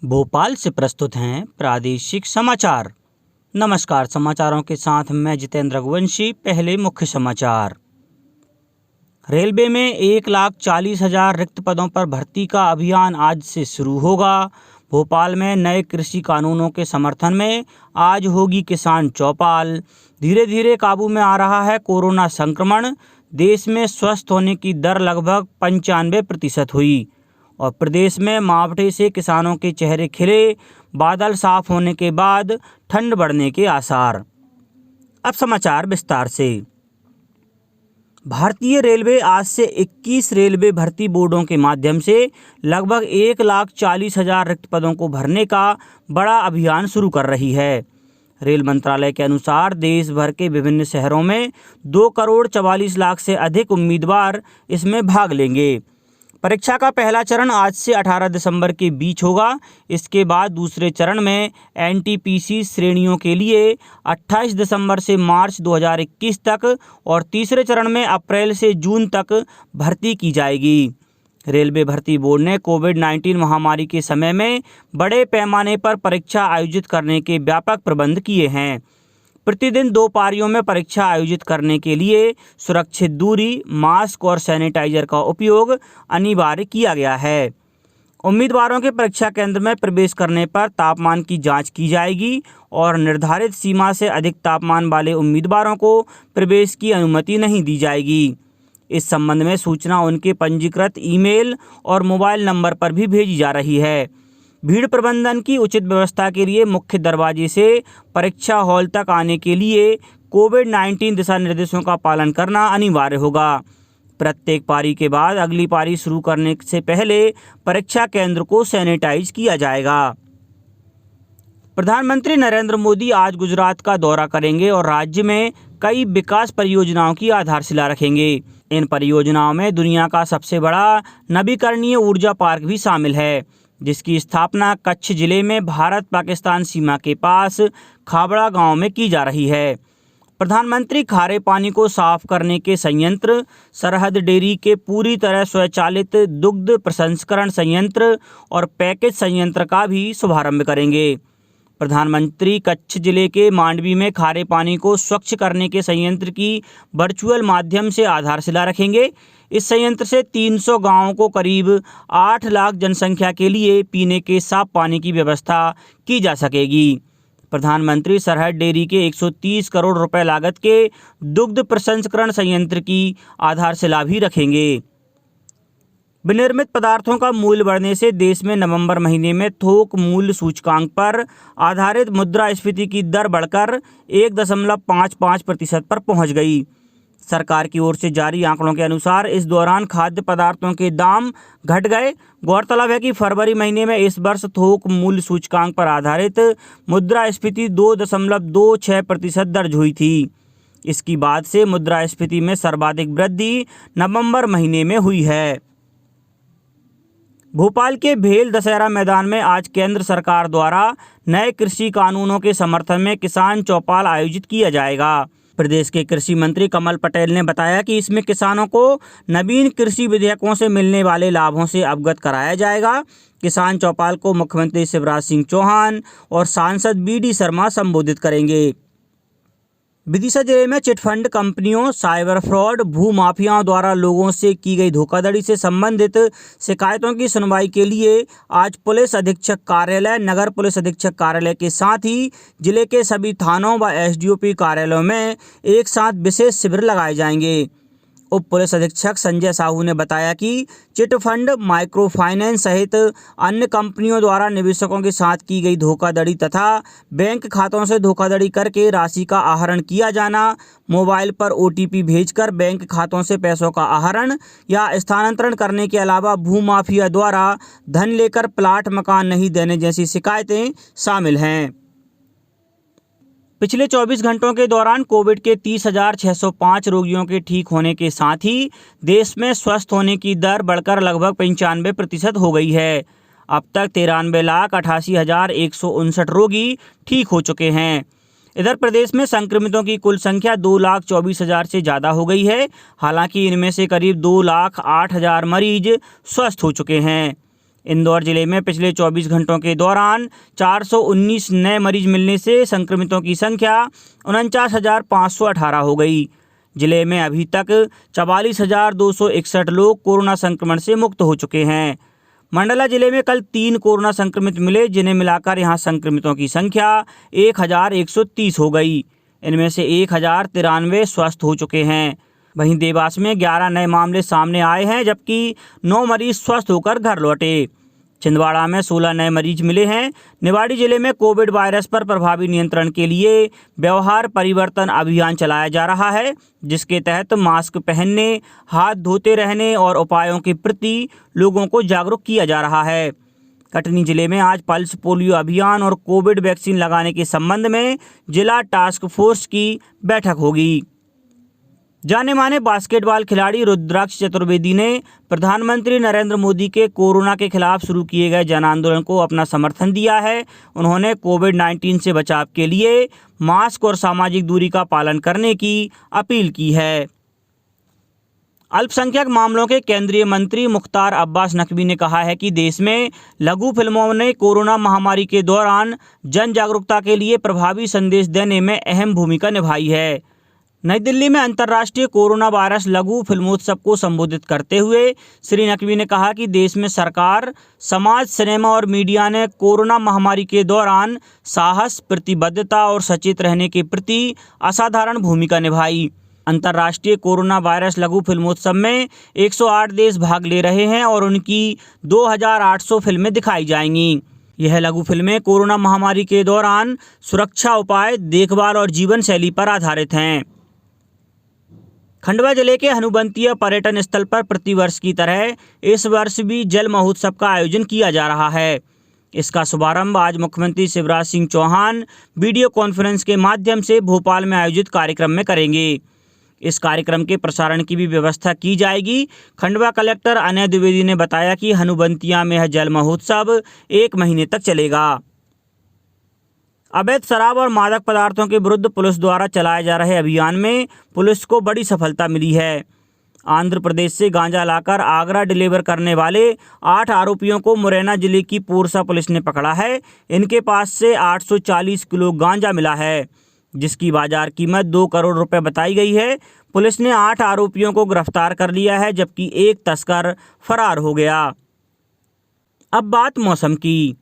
भोपाल से प्रस्तुत हैं प्रादेशिक समाचार। नमस्कार, समाचारों के साथ मैं जितेंद्र रघुवंशी। पहले मुख्य समाचार। रेलवे में 1,40,000 रिक्त पदों पर भर्ती का अभियान आज से शुरू होगा। भोपाल में नए कृषि कानूनों के समर्थन में आज होगी किसान चौपाल। धीरे धीरे काबू में आ रहा है कोरोना संक्रमण। देश में स्वस्थ होने की दर लगभग 95% हुई। और प्रदेश में मावठे से किसानों के चेहरे खिले। बादल साफ होने के बाद ठंड बढ़ने के आसार। अब समाचार विस्तार से। भारतीय रेलवे आज से 21 रेलवे भर्ती बोर्डों के माध्यम से लगभग 1,40,000 रिक्त पदों को भरने का बड़ा अभियान शुरू कर रही है। रेल मंत्रालय के अनुसार देश भर के विभिन्न शहरों में 2,44,00,000 से अधिक उम्मीदवार इसमें भाग लेंगे। परीक्षा का पहला चरण आज से 18 दिसंबर के बीच होगा। इसके बाद दूसरे चरण में एनटीपीसी श्रेणियों के लिए 28 दिसंबर से मार्च 2021 तक और तीसरे चरण में अप्रैल से जून तक भर्ती की जाएगी। रेलवे भर्ती बोर्ड ने कोविड-19 महामारी के समय में बड़े पैमाने पर परीक्षा आयोजित करने के व्यापक प्रबंध किए हैं। प्रतिदिन 2 पारियों में परीक्षा आयोजित करने के लिए सुरक्षित दूरी, मास्क और सैनिटाइजर का उपयोग अनिवार्य किया गया है। उम्मीदवारों के परीक्षा केंद्र में प्रवेश करने पर तापमान की जांच की जाएगी और निर्धारित सीमा से अधिक तापमान वाले उम्मीदवारों को प्रवेश की अनुमति नहीं दी जाएगी। इस संबंध में सूचना उनके पंजीकृत ईमेल और मोबाइल नंबर पर भी भेजी जा रही है। भीड़ प्रबंधन की उचित व्यवस्था के लिए मुख्य दरवाजे से परीक्षा हॉल तक आने के लिए कोविड-19 दिशा निर्देशों का पालन करना अनिवार्य होगा। प्रत्येक पारी के बाद अगली पारी शुरू करने से पहले परीक्षा केंद्र को सैनिटाइज किया जाएगा। प्रधानमंत्री नरेंद्र मोदी आज गुजरात का दौरा करेंगे और राज्य में कई विकास परियोजनाओं की आधारशिला रखेंगे। इन परियोजनाओं में दुनिया का सबसे बड़ा नवीकरणीय ऊर्जा पार्क भी शामिल है, जिसकी स्थापना कच्छ जिले में भारत पाकिस्तान सीमा के पास खाबड़ा गांव में की जा रही है। प्रधानमंत्री खारे पानी को साफ करने के संयंत्र, सरहद डेयरी के पूरी तरह स्वचालित दुग्ध प्रसंस्करण संयंत्र और पैकेज संयंत्र का भी शुभारंभ करेंगे। प्रधानमंत्री कच्छ जिले के मांडवी में खारे पानी को स्वच्छ करने के संयंत्र की वर्चुअल माध्यम से आधारशिला रखेंगे। इस संयंत्र से 300 गांवों को करीब 8 लाख जनसंख्या के लिए पीने के साफ पानी की व्यवस्था की जा सकेगी। प्रधानमंत्री सरहद डेयरी के 130 करोड़ रुपए लागत के दुग्ध प्रसंस्करण संयंत्र की आधारशिला भी रखेंगे। विनिर्मित पदार्थों का मूल्य बढ़ने से देश में नवंबर महीने में थोक मूल्य सूचकांक पर आधारित मुद्रास्फीति की दर बढ़कर 1.55% पर पहुंच गई। सरकार की ओर से जारी आंकड़ों के अनुसार इस दौरान खाद्य पदार्थों के दाम घट गए। गौरतलब है कि फरवरी महीने में इस वर्ष थोक मूल्य सूचकांक पर आधारित मुद्रास्फीति 2.26% दर्ज हुई थी। इसके बाद से मुद्रास्फीति में सर्वाधिक वृद्धि नवंबर महीने में हुई है। भोपाल के भेल दशहरा मैदान में आज केंद्र सरकार द्वारा नए कृषि कानूनों के समर्थन में किसान चौपाल आयोजित किया जाएगा। प्रदेश के कृषि मंत्री कमल पटेल ने बताया कि इसमें किसानों को नवीन कृषि विधेयकों से मिलने वाले लाभों से अवगत कराया जाएगा। किसान चौपाल को मुख्यमंत्री शिवराज सिंह चौहान और सांसद बीडी शर्मा संबोधित करेंगे। विदिशा जिले में चिटफंड कंपनियों, साइबर फ्रॉड, भू माफियाओं द्वारा लोगों से की गई धोखाधड़ी से संबंधित शिकायतों की सुनवाई के लिए आज पुलिस अधीक्षक कार्यालय, नगर पुलिस अधीक्षक कार्यालय के साथ ही जिले के सभी थानों व एसडीओपी कार्यालयों में एक साथ विशेष शिविर लगाए जाएंगे। उप पुलिस अधीक्षक संजय साहू ने बताया कि चिटफंड, माइक्रो फाइनेंस सहित अन्य कंपनियों द्वारा निवेशकों के साथ की गई धोखाधड़ी तथा बैंक खातों से धोखाधड़ी करके राशि का आहरण किया जाना, मोबाइल पर ओटीपी भेजकर बैंक खातों से पैसों का आहरण या स्थानांतरण करने के अलावा भूमाफिया द्वारा धन लेकर प्लाट मकान नहीं देने जैसी शिकायतें शामिल हैं। पिछले 24 घंटों के दौरान कोविड के 30,605 रोगियों के ठीक होने के साथ ही देश में स्वस्थ होने की दर बढ़कर लगभग 95% हो गई है। अब तक 93,88,159 रोगी ठीक हो चुके हैं। इधर प्रदेश में संक्रमितों की कुल संख्या 2,24,000 से ज़्यादा हो गई है। हालांकि इनमें से करीब 2,08,000 मरीज स्वस्थ हो चुके हैं। इंदौर जिले में पिछले 24 घंटों के दौरान 419 नए मरीज मिलने से संक्रमितों की संख्या 49,518 हो गई। जिले में अभी तक 44,261 लोग कोरोना संक्रमण से मुक्त हो चुके हैं। मंडला जिले में कल 3 कोरोना संक्रमित मिले, जिन्हें मिलाकर यहां संक्रमितों की संख्या 1,130 हो गई। इनमें से 1,093 स्वस्थ हो चुके हैं। वहीं देवास में 11 नए मामले सामने आए हैं, जबकि 9 मरीज स्वस्थ होकर घर लौटे। छिंदवाड़ा में 16 नए मरीज मिले हैं। निवाड़ी जिले में कोविड वायरस पर प्रभावी नियंत्रण के लिए व्यवहार परिवर्तन अभियान चलाया जा रहा है, जिसके तहत मास्क पहनने, हाथ धोते रहने और उपायों के प्रति लोगों को जागरूक किया जा रहा है। कटनी जिले में आज पल्स पोलियो अभियान और कोविड वैक्सीन लगाने के संबंध में जिला टास्क फोर्स की बैठक होगी। जाने माने बास्केटबॉल खिलाड़ी रुद्राक्ष चतुर्वेदी ने प्रधानमंत्री नरेंद्र मोदी के कोरोना के खिलाफ शुरू किए गए जन आंदोलन को अपना समर्थन दिया है। उन्होंने कोविड-19 से बचाव के लिए मास्क और सामाजिक दूरी का पालन करने की अपील की है। अल्पसंख्यक मामलों के केंद्रीय मंत्री मुख्तार अब्बास नकवी ने कहा है कि देश में लघु फिल्मों ने कोरोना महामारी के दौरान जन जागरूकता के लिए प्रभावी संदेश देने में अहम भूमिका निभाई है। नई दिल्ली में अंतर्राष्ट्रीय कोरोना वायरस लघु फिल्मोत्सव को संबोधित करते हुए श्री नकवी ने कहा कि देश में सरकार, समाज, सिनेमा और मीडिया ने कोरोना महामारी के दौरान साहस, प्रतिबद्धता और सचेत रहने के प्रति असाधारण भूमिका निभाई। अंतर्राष्ट्रीय कोरोना वायरस लघु फिल्मोत्सव में 108 देश भाग ले रहे हैं और उनकी 2,800 फिल्में दिखाई जाएंगी। यह लघु फिल्में कोरोना महामारी के दौरान सुरक्षा उपाय, देखभाल और जीवन शैली पर आधारित हैं। खंडवा जिले के हनुवंतिया पर्यटन स्थल पर प्रतिवर्ष की तरह इस वर्ष भी जल महोत्सव का आयोजन किया जा रहा है। इसका शुभारंभ आज मुख्यमंत्री शिवराज सिंह चौहान वीडियो कॉन्फ्रेंस के माध्यम से भोपाल में आयोजित कार्यक्रम में करेंगे। इस कार्यक्रम के प्रसारण की भी व्यवस्था की जाएगी। खंडवा कलेक्टर अनय द्विवेदी ने बताया कि हनुवंतिया में यह जल महोत्सव 1 महीने तक चलेगा। अवैध शराब और मादक पदार्थों के विरुद्ध पुलिस द्वारा चलाए जा रहे अभियान में पुलिस को बड़ी सफलता मिली है। आंध्र प्रदेश से गांजा लाकर आगरा डिलीवर करने वाले 8 आरोपियों को मुरैना जिले की पोरसा पुलिस ने पकड़ा है। इनके पास से 840 किलो गांजा मिला है, जिसकी बाजार कीमत 2 करोड़ रुपए बताई गई है। पुलिस ने 8 आरोपियों को गिरफ्तार कर लिया है, जबकि एक तस्कर फरार हो गया। अब बात मौसम की।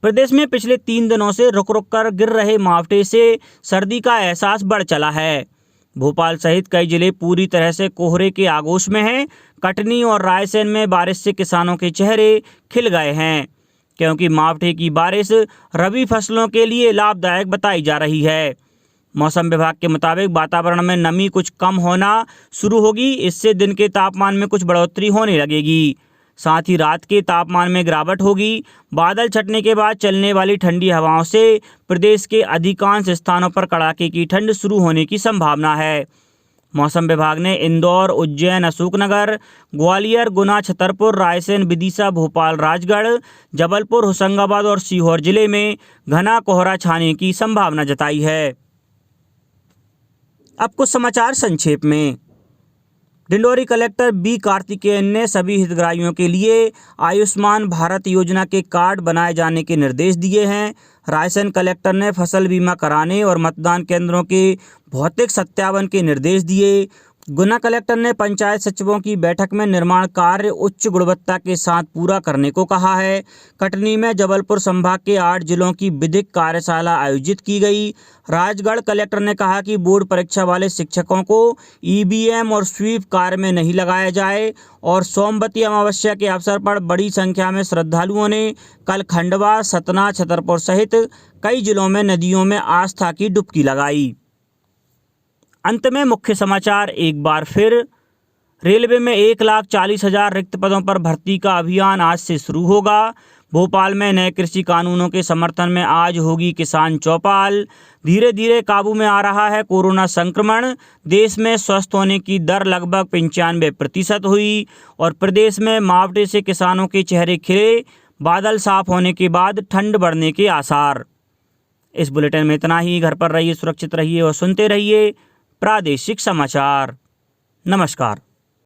प्रदेश में पिछले 3 दिनों से रुक रुक कर गिर रहे मावठे से सर्दी का एहसास बढ़ चला है। भोपाल सहित कई जिले पूरी तरह से कोहरे के आगोश में हैं। कटनी और रायसेन में बारिश से किसानों के चेहरे खिल गए हैं, क्योंकि मावठे की बारिश रबी फसलों के लिए लाभदायक बताई जा रही है। मौसम विभाग के मुताबिक वातावरण में नमी कुछ कम होना शुरू होगी। इससे दिन के तापमान में कुछ बढ़ोतरी होने लगेगी। साथ ही रात के तापमान में गिरावट होगी। बादल छटने के बाद चलने वाली ठंडी हवाओं से प्रदेश के अधिकांश स्थानों पर कड़ाके की ठंड शुरू होने की संभावना है। मौसम विभाग ने इंदौर, उज्जैन, अशोकनगर, ग्वालियर, गुना, छतरपुर, रायसेन, विदिशा, भोपाल, राजगढ़, जबलपुर, होशंगाबाद और सीहोर जिले में घना कोहरा छाने की संभावना जताई है। अब कुछ समाचार संक्षेप में। डिंडोरी कलेक्टर बी कार्तिकेयन ने सभी हितग्राहियों के लिए आयुष्मान भारत योजना के कार्ड बनाए जाने के निर्देश दिए हैं। रायसेन कलेक्टर ने फसल बीमा कराने और मतदान केंद्रों के भौतिक सत्यापन के निर्देश दिए। गुना कलेक्टर ने पंचायत सचिवों की बैठक में निर्माण कार्य उच्च गुणवत्ता के साथ पूरा करने को कहा है। कटनी में जबलपुर संभाग के 8 जिलों की विधिक कार्यशाला आयोजित की गई। राजगढ़ कलेक्टर ने कहा कि बोर्ड परीक्षा वाले शिक्षकों को ईवीएम और स्वीप कार्य में नहीं लगाया जाए। और सोमवती अमावस्या के अवसर पर बड़ी संख्या में श्रद्धालुओं ने कल खंडवा, सतना, छतरपुर सहित कई जिलों में नदियों में आस्था की डुबकी लगाई। अंत में मुख्य समाचार एक बार फिर। रेलवे में 1,40,000 रिक्त पदों पर भर्ती का अभियान आज से शुरू होगा। भोपाल में नए कृषि कानूनों के समर्थन में आज होगी किसान चौपाल। धीरे धीरे काबू में आ रहा है कोरोना संक्रमण। देश में स्वस्थ होने की दर लगभग 95% हुई। और प्रदेश में मावठे से किसानों के चेहरे खिले। बादल साफ होने के बाद ठंड बढ़ने के आसार। इस बुलेटिन में इतना ही। घर पर रहिए, सुरक्षित रहिए और सुनते रहिए प्रादेशिक समाचार। नमस्कार।